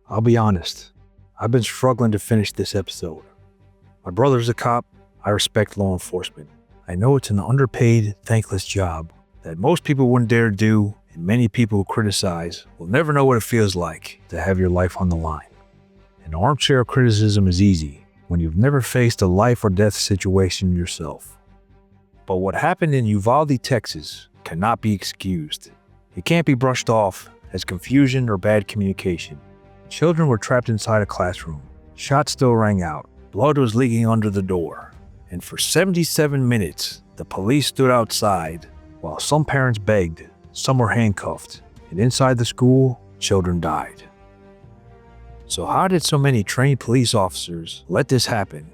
I'll be honest, I've been struggling to finish this episode. My brother's a cop. I respect law enforcement. I know it's an underpaid, thankless job that most people wouldn't dare do, and many people who criticize will never know what it feels like to have your life on the line. An armchair criticism is easy when you've never faced a life or death situation yourself. But what happened in Uvalde, Texas cannot be excused. It can't be brushed off as confusion or bad communication. Children were trapped inside a classroom. Shots still rang out. Blood was leaking under the door. And for 77 minutes, the police stood outside while some parents begged, some were handcuffed, and inside the school, children died. So how did so many trained police officers let this happen?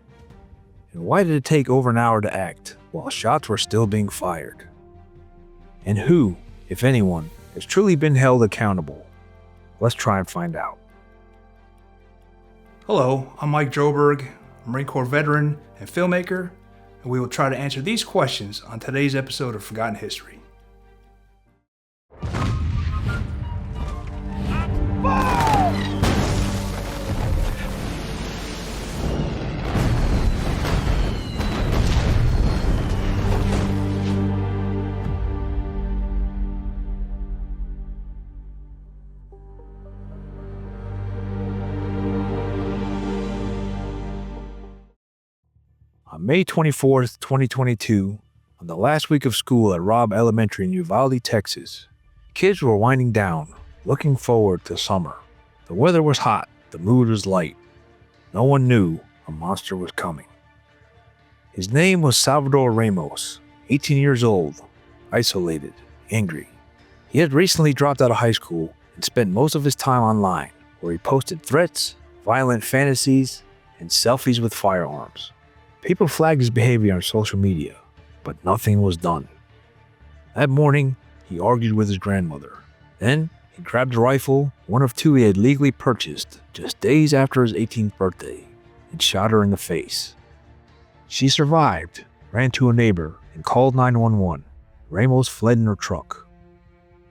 And why did it take over an hour to act while shots were still being fired? And who, if anyone, has truly been held accountable? Let's try and find out. Hello, I'm Mike Droberg, a Marine Corps veteran and filmmaker, and we will try to answer these questions on today's episode of Forgotten History. On May 24th, 2022, on the last week of school at Robb Elementary in Uvalde, Texas, kids were winding down, looking forward to summer. The weather was hot, the mood was light. No one knew a monster was coming. His name was Salvador Ramos, 18 years old, isolated, angry. He had recently dropped out of high school and spent most of his time online, where he posted threats, violent fantasies, and selfies with firearms. People flagged his behavior on social media, but nothing was done. That morning, he argued with his grandmother. Then, he grabbed a rifle, one of two he had legally purchased just days after his 18th birthday, and shot her in the face. She survived, ran to a neighbor, and called 911. Ramos fled in her truck.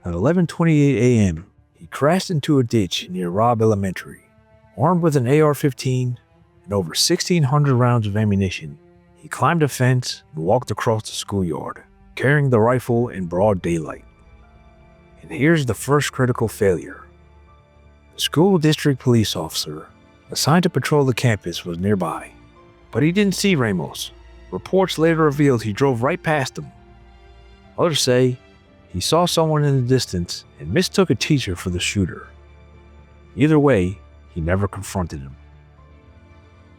At 11:28 a.m., he crashed into a ditch near Robb Elementary. Armed with an AR-15 and over 1,600 rounds of ammunition, he climbed a fence and walked across the schoolyard, carrying the rifle in broad daylight. And here's the first critical failure. The school district police officer assigned to patrol the campus was nearby, but he didn't see Ramos. Reports later revealed he drove right past him. Others say he saw someone in the distance and mistook a teacher for the shooter. Either way, he never confronted him.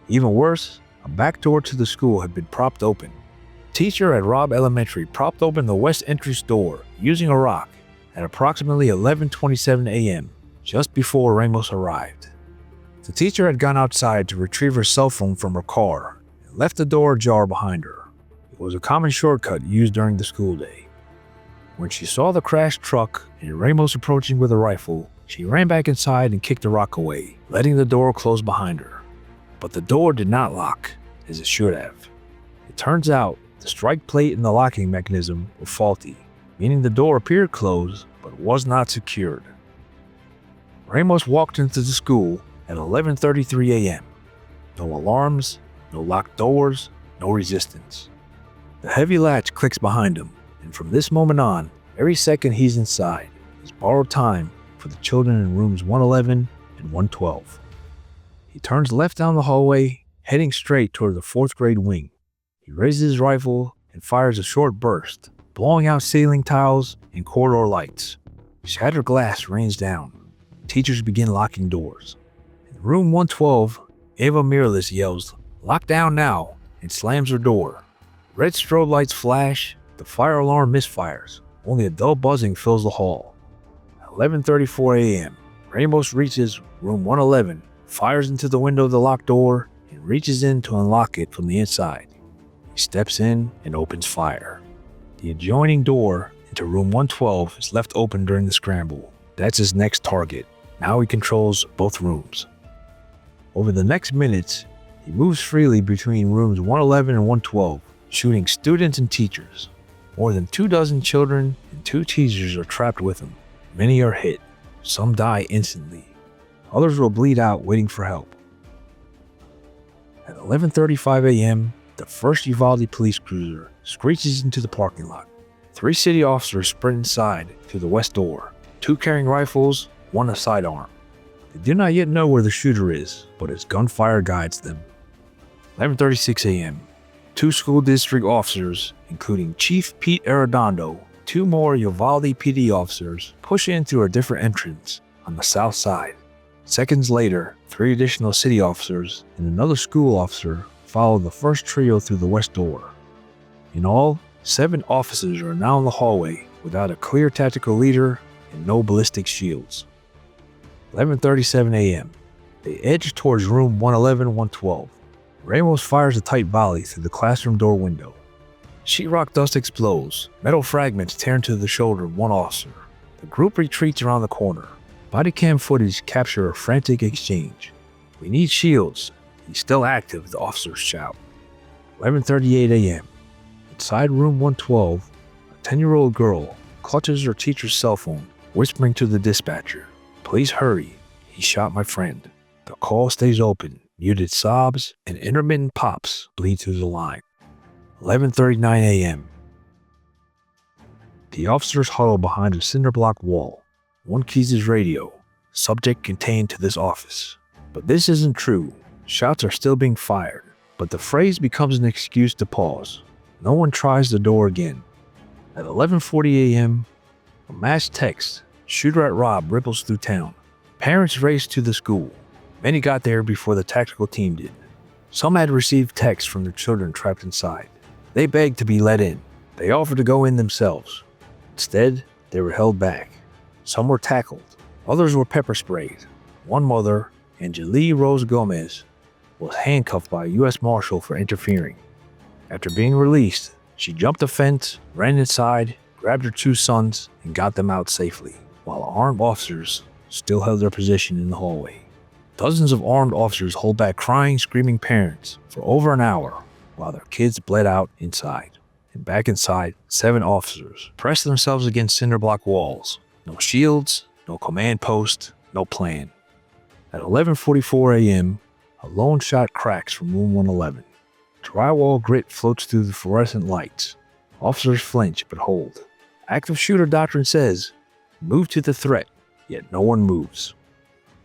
Even worse, a back door to the school had been propped open. A teacher at Robb Elementary propped open the west entrance door using a rock at approximately 11:27 a.m., just before Ramos arrived. The teacher had gone outside to retrieve her cell phone from her car and left the door ajar behind her. It was a common shortcut used during the school day. When she saw the crashed truck and Ramos approaching with a rifle, she ran back inside and kicked the rock away, letting the door close behind her. But the door did not lock, as it should have. It turns out the strike plate and the locking mechanism were faulty, meaning the door appeared closed but was not secured. Ramos walked into the school at 11:33 a.m. No alarms, no locked doors, no resistance. The heavy latch clicks behind him, and from this moment on, every second he's inside is borrowed time for the children in rooms 111 and 112. He turns left down the hallway, heading straight toward the 4th grade wing. He raises his rifle and fires a short burst, blowing out ceiling tiles and corridor lights. Shattered glass rains down. Teachers begin locking doors. In room 112, Ava Miralles yells, "Lock down now," and slams her door. Red strobe lights flash, the fire alarm misfires. Only a dull buzzing fills the hall. At 11:34 a.m., Ramos reaches room 111, fires into the window of the locked door, and reaches in to unlock it from the inside. He steps in and opens fire. The adjoining door into room 112 is left open during the scramble. That's his next target. Now he controls both rooms. Over the next minutes, he moves freely between rooms 111 and 112, shooting students and teachers. More than 24 children and 2 teachers are trapped with him. Many are hit. Some die instantly. Others will bleed out waiting for help. At 11:35 a.m., the first Uvalde police cruiser screeches into the parking lot. 3 city officers sprint inside to the west door, 2 carrying rifles, 1 a sidearm. They do not yet know where the shooter is, but his gunfire guides them. 11:36 a.m., 2 school district officers, including Chief Pete Arredondo, 2 more Uvalde PD officers, push in through a different entrance on the south side. Seconds later, 3 additional city officers and another school officer follow the first trio through the west door. In all, 7 officers are now in the hallway without a clear tactical leader and no ballistic shields. 11:37 a.m. They edge towards room 111-112. Ramos fires a tight volley through the classroom door window. Sheetrock dust explodes, metal fragments tear into the shoulder of one officer. The group retreats around the corner. Body cam footage capture a frantic exchange. "We need shields." "He's still active," the officers shout. 11:38 a.m. Inside room 112, a 10-year-old girl clutches her teacher's cell phone, whispering to the dispatcher, "Please hurry. He shot my friend." The call stays open. Muted sobs and intermittent pops bleed through the line. 11:39 a.m. The officers huddle behind a cinder block wall. One keys his radio. "Subject contained to this office." But this isn't true. Shots are still being fired, but the phrase becomes an excuse to pause. No one tries the door again. At 11:40 a.m., a mass text, "Shooter at Robb," ripples through town. Parents race to the school. Many got there before the tactical team did. Some had received texts from their children trapped inside. They begged to be let in. They offered to go in themselves. Instead, they were held back. Some were tackled. Others were pepper sprayed. One mother, Angelique Rose Gomez, was handcuffed by a U.S. Marshal for interfering. After being released, she jumped a fence, ran inside, grabbed her 2 sons, and got them out safely, while armed officers still held their position in the hallway. Dozens of armed officers hold back crying, screaming parents for over an hour while their kids bled out inside. And back inside, 7 officers pressed themselves against cinder block walls. No shields, no command post, no plan. At 11:44 a.m., a lone shot cracks from room 111. Drywall grit floats through the fluorescent lights. Officers flinch but hold. Active shooter doctrine says, "Move to the threat," yet no one moves.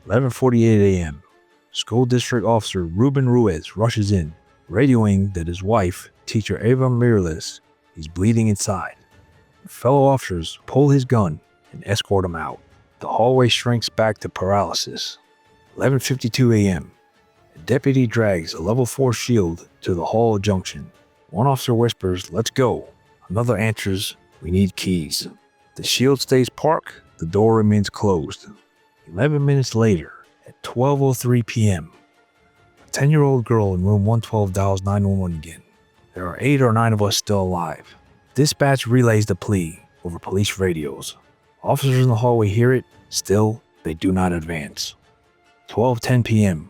11:48 a.m. School district officer Ruben Ruiz rushes in, radioing that his wife, teacher Eva Mirles, is bleeding inside. Fellow officers pull his gun and escort him out. The hallway shrinks back to paralysis. 11:52 a.m. A deputy drags a level 4 shield to the hall junction. One officer whispers, "Let's go." Another answers, "We need keys." The shield stays parked. The door remains closed. 11 minutes later, at 12:03 p.m., a 10-year-old girl in room 112 dials 911 again. "There are 8 or 9 of us still alive." Dispatch relays the plea over police radios. Officers in the hallway hear it. Still, they do not advance. 12:10 p.m.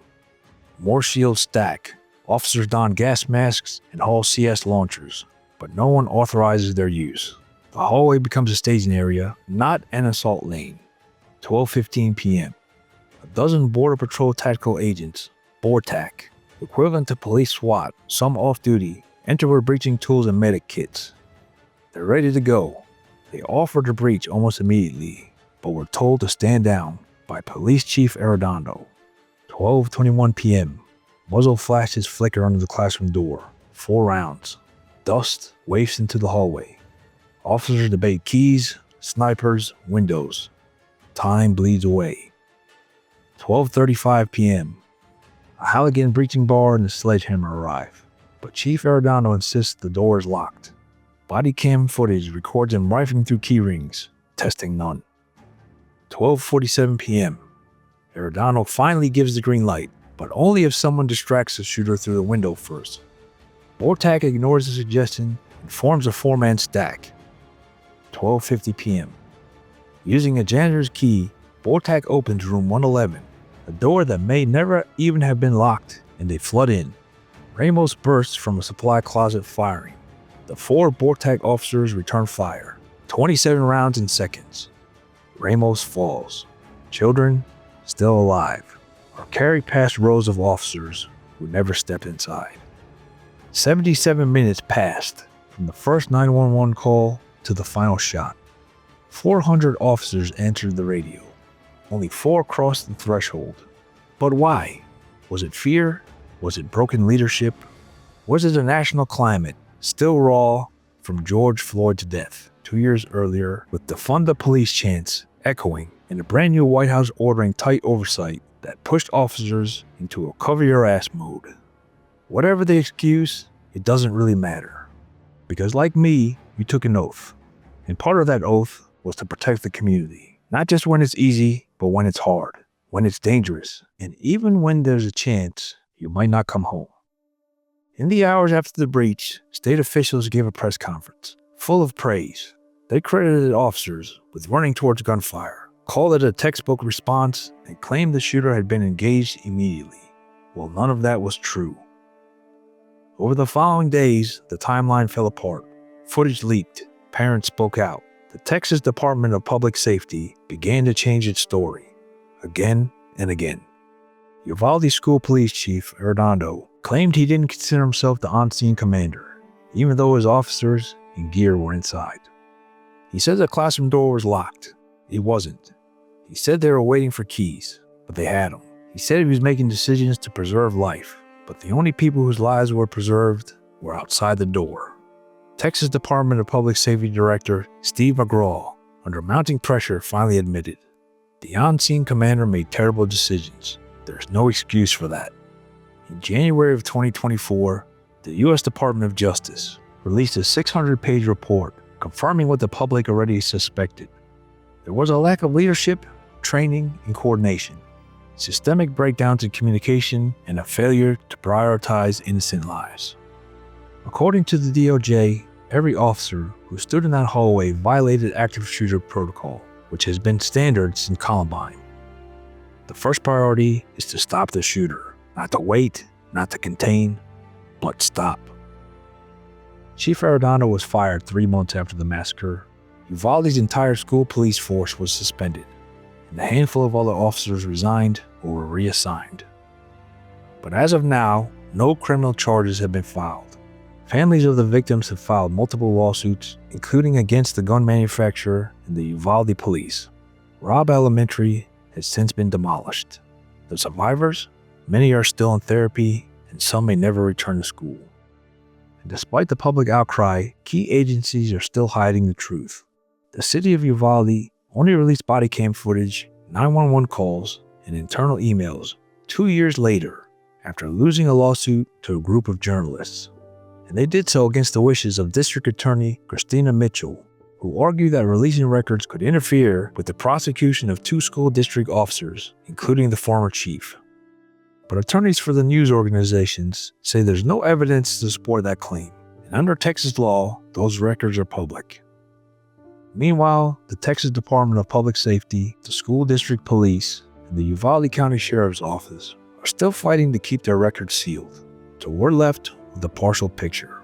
More shields stack. Officers don gas masks and haul CS launchers, but no one authorizes their use. The hallway becomes a staging area, not an assault lane. 12:15 p.m. A dozen Border Patrol tactical agents, BORTAC, equivalent to police SWAT, some off-duty, enter with breaching tools and medic kits. They're ready to go. They offer to breach almost immediately, but were told to stand down by Police Chief Arredondo. 12:21 p.m. Muzzle flashes flicker under the classroom door. 4 rounds. Dust wafts into the hallway. Officers debate keys, snipers, windows. Time bleeds away. 12:35 p.m. A Halligan breaching bar and a sledgehammer arrive, but Chief Arredondo insists the door is locked. Body cam footage records him rifling through key rings, testing none. 12:47 p.m. Arredondo finally gives the green light, but only if someone distracts the shooter through the window first. BORTAC ignores the suggestion and forms a 4-man stack. 12:50 p.m. Using a janitor's key, BORTAC opens room 111, a door that may never even have been locked, and they flood in. Ramos bursts from a supply closet firing. The 4 BORTAC officers return fire, 27 rounds in seconds. Ramos falls. Children, still alive, or carry past rows of officers who never stepped inside. 77 minutes passed from the first 911 call to the final shot. 400 officers answered the radio. Only 4 crossed the threshold. But why? Was it fear? Was it broken leadership? Was it a national climate still raw from George Floyd's death 2 years earlier, with defund the police chants echoing, and a brand new White House ordering tight oversight that pushed officers into a cover-your-ass mode? Whatever the excuse, it doesn't really matter. Because like me, you took an oath. And part of that oath was to protect the community. Not just when it's easy, but when it's hard, when it's dangerous, and even when there's a chance you might not come home. In the hours after the breach, state officials gave a press conference, full of praise. They credited officers with running towards gunfire, called it a textbook response, and claimed the shooter had been engaged immediately. Well, none of that was true. Over the following days, the timeline fell apart. Footage leaked. Parents spoke out. The Texas Department of Public Safety began to change its story, again and again. Uvalde School Police Chief Arredondo claimed he didn't consider himself the on-scene commander, even though his officers and gear were inside. He said the classroom door was locked. It wasn't. He said they were waiting for keys, but they had them. He said he was making decisions to preserve life, but the only people whose lives were preserved were outside the door. Texas Department of Public Safety Director Steve McGraw, under mounting pressure, finally admitted, the on-scene commander made terrible decisions. There's no excuse for that. In January of 2024, the U.S. Department of Justice released a 600-page report confirming what the public already suspected. There was a lack of leadership, training, and coordination, systemic breakdowns in communication, and a failure to prioritize innocent lives. According to the DOJ, every officer who stood in that hallway violated active shooter protocol, which has been standard since Columbine. The first priority is to stop the shooter, not to wait, not to contain, but stop. Chief Arredondo was fired 3 months after the massacre. Uvalde's entire school police force was suspended, and a handful of other officers resigned or were reassigned. But as of now, no criminal charges have been filed. Families of the victims have filed multiple lawsuits, including against the gun manufacturer and the Uvalde police. Robb Elementary has since been demolished. The survivors, many are still in therapy, and some may never return to school. And despite the public outcry, key agencies are still hiding the truth. The city of Uvalde only released body cam footage, 911 calls, and internal emails 2 years later, after losing a lawsuit to a group of journalists. And they did so against the wishes of District Attorney Christina Mitchell, who argued that releasing records could interfere with the prosecution of 2 school district officers, including the former chief. But attorneys for the news organizations say there's no evidence to support that claim, and under Texas law, those records are public. Meanwhile, the Texas Department of Public Safety, the school district police, and the Uvalde County Sheriff's Office are still fighting to keep their records sealed, so we're left with a partial picture.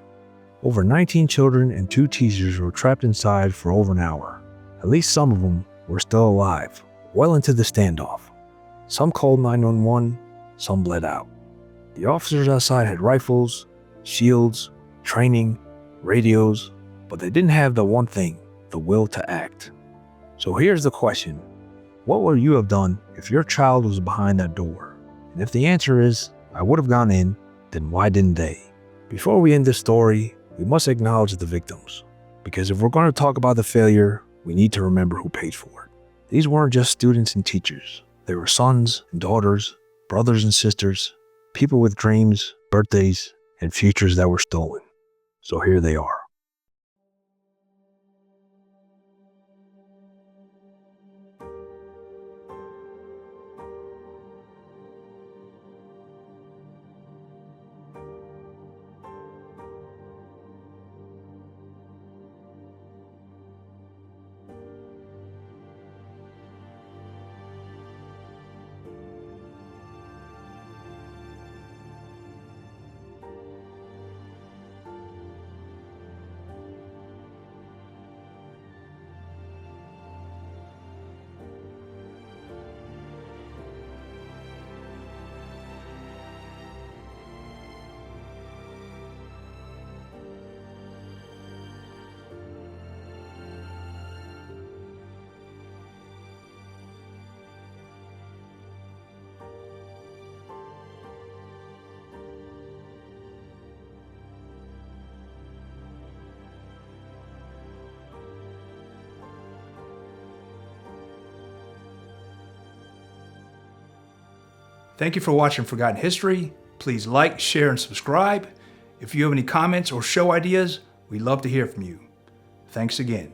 Over 19 children and 2 teachers were trapped inside for over an hour. At least some of them were still alive, well into the standoff. Some called 911, some bled out. The officers outside had rifles, shields, training, radios, but they didn't have the one thing, the will to act. So here's the question. What would you have done if your child was behind that door? And if the answer is, I would have gone in, then why didn't they? Before we end this story, we must acknowledge the victims, because if we're going to talk about the failure, we need to remember who paid for it. These weren't just students and teachers. They were sons and daughters, brothers and sisters, people with dreams, birthdays, and futures that were stolen. So here they are. Thank you for watching Forgotten History. Please like, share, and subscribe. If you have any comments or show ideas, we'd love to hear from you. Thanks again.